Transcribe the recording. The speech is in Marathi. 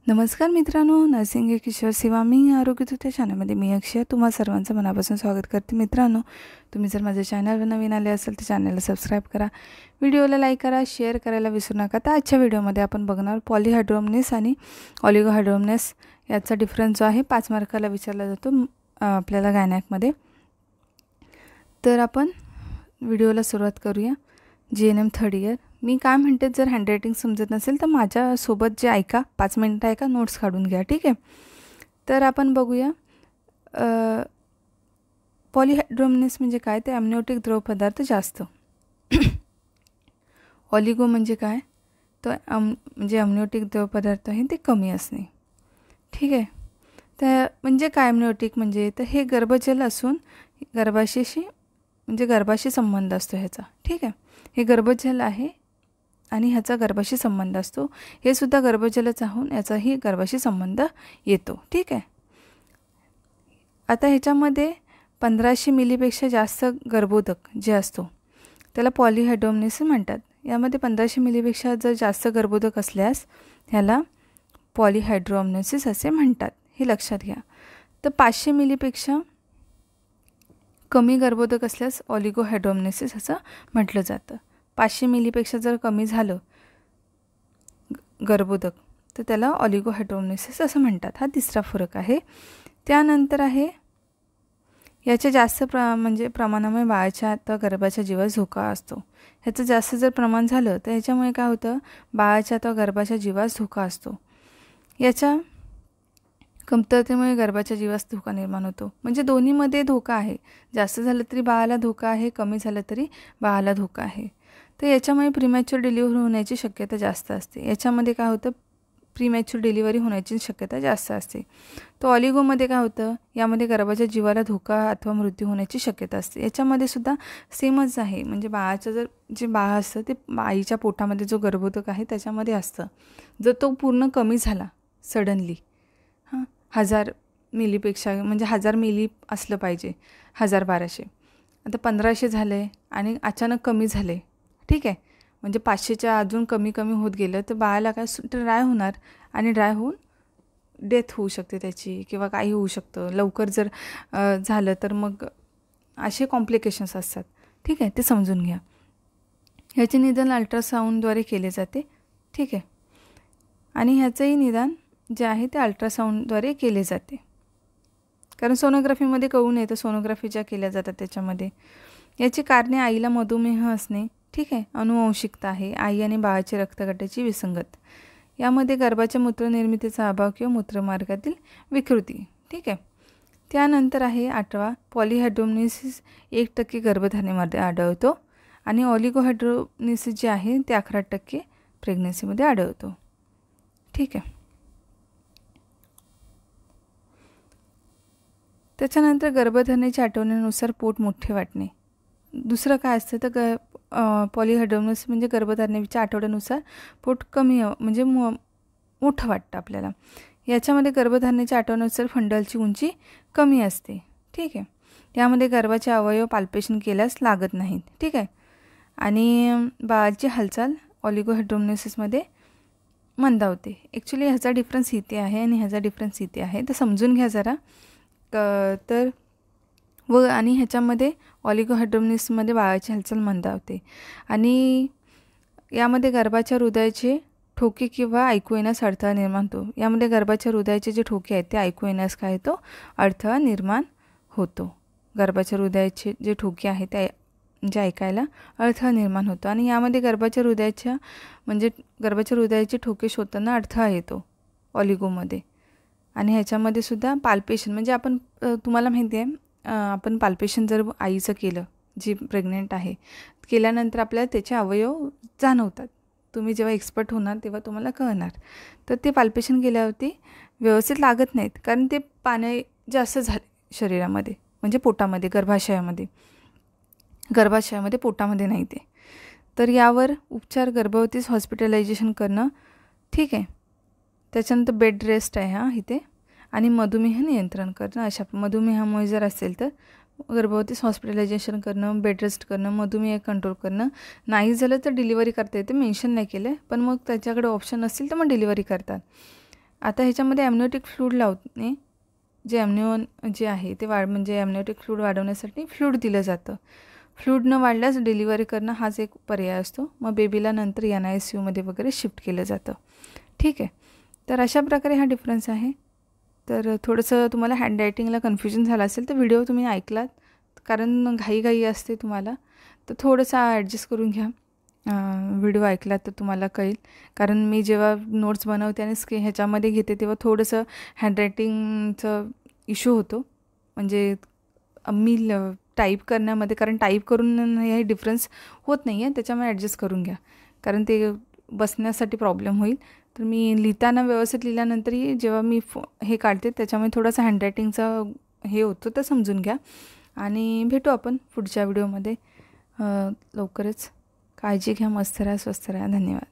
नमस्कार मित्रांनो, नर्सिंग एक किशोर सेवा मी आरोग्यतुत्या चॅनलमध्ये मी अक्षय तुम्हा सर्वांचं मनापासून स्वागत करते। मित्रांनो, तुम्ही जर माझ्या चॅनलवर नवीन आले असेल तर चॅनलला सबस्क्राईब करा, व्हिडिओला लाईक करा, शेअर करायला विसरू नका। तर आजच्या व्हिडिओमध्ये आपण बघणार पॉलीहायड्रोमनेस आणि ऑलिगोहायड्रोमनेस याचा डिफरन्स जो आहे 5 मार्काला विचारला जातो आपल्याला गायनॅकमध्ये। तर आपण व्हिडिओला सुरुवात करूया। GNM third year. मी काय म्हणते, जर हँडरायटिंग समजत नसेल तर माझ्यासोबत जे ऐका, 5 मिनिटं ऐका, नोट्स काढून घ्या, ठीक आहे। तर आपण बघूया पॉलीहायड्रोमनेस म्हणजे काय, ते अमनिओटिक द्रव पदार्थ जास्त। ऑलिगो म्हणजे काय, तर म्हणजे अमनिओटिक द्रव पदार्थ आहे ते कमी असणे, ठीक आहे। तर म्हणजे काय अमनिओटिक म्हणजे, तर हे गर्भजल असून गर्भाशी संबंध असतो ह्याचा, ठीक आहे। हे गर्भजल आहे आणि ह्याचा गर्भाशी संबंध असतो। हे सुद्धा गर्भजलच आहोत, याचाही गर्भाशी संबंध येतो, ठीक आहे। आता ह्याच्यामध्ये 1500 मिलीपेक्षा जास्त गर्भोदक जे असतो त्याला पॉलीहायड्रोमनेस म्हणतात। यामध्ये 1500 मिलीपेक्षा जर जास्त गर्भोदक असल्यास ह्याला पॉलीहायड्रोमनेसिस असे म्हणतात, हे लक्षात घ्या। तर 500 मिलीपेक्षा कमी गर्भोदक असल्यास ऑलिगोहायड्रोमनेसिस असं म्हटलं जातं। 500 मिलीपेक्षा जर कमी झालं गर्भोदक तर त्याला ऑलिगोहायड्रोमनेसिस असं म्हणतात। हा तिसरा फरक आहे। त्यानंतर आहे याच्या जास्त प्रमाणामुळे बाळाच्या आता गर्भाच्या जीवास धोका असतो। ह्याचं जास्त जर प्रमाण झालं तर ह्याच्यामुळे काय होतं, बाळाच्या आता गर्भाच्या जीवास धोका असतो। याच्या कमतरतेमुळे गर्भाच्या जीवास धोका निर्माण होतो। म्हणजे दोन्हीमध्ये धोका आहे, जास्त झालं तरी बाळाला धोका आहे, कमी झालं तरी बाळाला धोका आहे। तर याच्यामुळे प्रीमॅच्युअर डिलिव्हरी होण्याची शक्यता जास्त असते। याच्यामध्ये काय होतं, प्रीमॅच्युअर डिलिव्हरी होण्याची शक्यता जास्त असते। तो ऑलिगोमध्ये काय होतं, यामध्ये गर्भाच्या जीवाला धोका अथवा मृत्यू होण्याची शक्यता असते। याच्यामध्ये सुद्धा सेमच आहे, म्हणजे बाळाचं जे बाळ असतं ते आईच्या पोटामध्ये जो गर्भोदक आहे त्याच्यामध्ये असतं। जर तो पूर्ण कमी झाला सडनली 1000 मिलीपेक्षा, म्हणजे 1000 मिली असलं पाहिजे, 1200, आता 1500 झाले आणि अचानक कमी झाले, ठीक आहे। म्हणजे 500च्या अजून कमी होत गेलं तर बाळाला काय ड्राय होणार आणि ड्राय होऊन डेथ होऊ शकते त्याची, किंवा काही होऊ शकतं। लवकर जर झालं तर मग असे कॉम्प्लिकेशन्स असतात, ठीक आहे, ते समजून घ्या। ह्याचे निदान अल्ट्रासाऊंडद्वारे केले जाते, ठीक आहे। आणि ह्याचंही निदान जे आहे ते अल्ट्रासाऊंडद्वारे केले जाते, कारण सोनोग्राफीमध्ये कळून येतं, सोनोग्राफी ज्या केल्या जातात त्याच्यामध्ये। याची कारणे आईला मधुमेह असणे, ठीक आहे, अनुवंशिकता आहे, आई आणि बाळाची रक्तगटाची विसंगत, यामध्ये गर्भाच्या मूत्रनिर्मितीचा अभाव किंवा मूत्रमार्गातील विकृती, ठीक आहे। त्यानंतर आहे 8वा पॉलीहायड्रोमनेसिस 1% गर्भधारणेमध्ये आढळतो आणि ऑलिगोहायड्रोमनेसिस जे आहे ते 11% प्रेग्नन्सीमध्ये आढळतो, ठीक आहे। त्याच्यानंतर गर्भधारणेच्या आठवड्यानुसार पोट मोठे वाटणे। दुसरं काय असतं, तर पॉलीहायड्रोमनेसिस म्हणजे गर्भधारणेच्या आठवड्यानुसार पोट कमी म्हणजे मोठं वाटतं आपल्याला। याच्यामध्ये गर्भधारणेच्या आठवड्यानुसार फंडलची उंची कमी असते, ठीक आहे। यामध्ये गर्भाचे अवयव पाल्पेशन केल्यास लागत नाहीत, ठीक आहे। आणि बाळाची हालचाल ऑलिगोहायड्रोमनेसिसमध्ये मंदावते। ॲक्च्युली ह्याचा डिफरन्स इथे आहे आणि ह्याचा डिफरन्स इथे आहे, तर समजून घ्या जरा। तर आणि ह्याच्यामध्ये ऑलिगोहायड्रोमनेसिसमध्ये बाळाची हालचाल मंदावते आणि यामध्ये गर्भाच्या हृदयाचे ठोके किंवा ऐकू येण्यास अडथळा निर्माण होतो। यामध्ये गर्भाच्या हृदयाचे जे ठोके आहेत ते ऐकू येण्यास काय होतो, अडथळा निर्माण होतो। गर्भाच्या हृदयाचे जे ठोके आहेत ते म्हणजे ऐकायला अडथळा निर्माण होतो आणि यामध्ये गर्भाच्या हृदयाचे ठोके शोधताना अडथळा येतो ऑलिगोमध्ये। आणि ह्याच्यामध्ये सुद्धा पाल्पेशन, म्हणजे आपण तुम्हाला माहिती आहे, आपण पाल्पेशन जर आईचं केलं, जी प्रेग्नेंट आहे, केल्यानंतर आपल्याला त्याचे अवयव जाणवतात। तुम्ही जेव्हा एक्सपर्ट होणार तेव्हा तुम्हाला कळणार। तर ते पाल्पेशन केल्यावरती व्यवस्थित लागत नाहीत, कारण ते पाणी जास्त झाले शरीरामध्ये, म्हणजे पोटामध्ये, गर्भाशयामध्ये पोटामध्ये नाही ते। तर यावर उपचार गर्भवतीच हॉस्पिटलायझेशन करणं, ठीक आहे। त्याच्यानंतर बेड रेस्ट आहे इथे, आणि मधुमेह नियंत्रण करणं। अशा मधुमेहामुळे जर असेल तर गर्भवतीच हॉस्पिटलायझेशन करणं, बेड रेस्ट करणं, मधुमेह कंट्रोल करणं। नाही झालं तर डिलिव्हरी करता येते, मेन्शन नाही केलं, पण मग त्याच्याकडे ऑप्शन असतील तर मग डिलिव्हरी करतात। आता ह्याच्यामध्ये ॲम्निओटिक फ्लूइड लावणे, जे जे आहे ते म्हणजे ॲम्निओटिक फ्लूइड वाढवण्यासाठी फ्लूइड दिलं जातं. फ्लूइड न वाढल्यास डिलिव्हरी करणं हाच एक पर्याय असतो. मग बेबीला नंतर NICUमध्ये वगैरे शिफ्ट केलं जातं. ठीक आहे. तर अशा प्रकारे हा डिफरन्स आहे. तर थोडंसं तुम्हाला हँडरायटिंगला कन्फ्युजन झालं असेल तर व्हिडिओ तुम्ही ऐकलात, कारण घाई असते तुम्हाला, तर थोडंसं ॲडजस्ट करून घ्या. व्हिडिओ ऐकलात तर तुम्हाला कळेल, कारण मी जेव्हा नोट्स बनवते आणि ह्याच्यामध्ये घेते तेव्हा थोडंसं हँडरायटिंगचं इश्यू होतो. म्हणजे मी टाईप करण्यामध्ये, कारण टाईप करून हे डिफरन्स होत नाही आहे, त्याच्यामुळे ॲडजस्ट करून घ्या, कारण ते बसण्यासाठी प्रॉब्लेम होईल. तर मी लिहिताना व्यवस्थित लिहिल्यानंतरही जेव्हा मी हे काढते त्याच्यामुळे थोडंसं हँडरायटिंगचं हे होतं, तर समजून घ्या. आणि भेटू आपण पुढच्या व्हिडिओमध्ये लवकरच. काळजी घ्या, मस्त राहा, स्वस्थ राहा. धन्यवाद.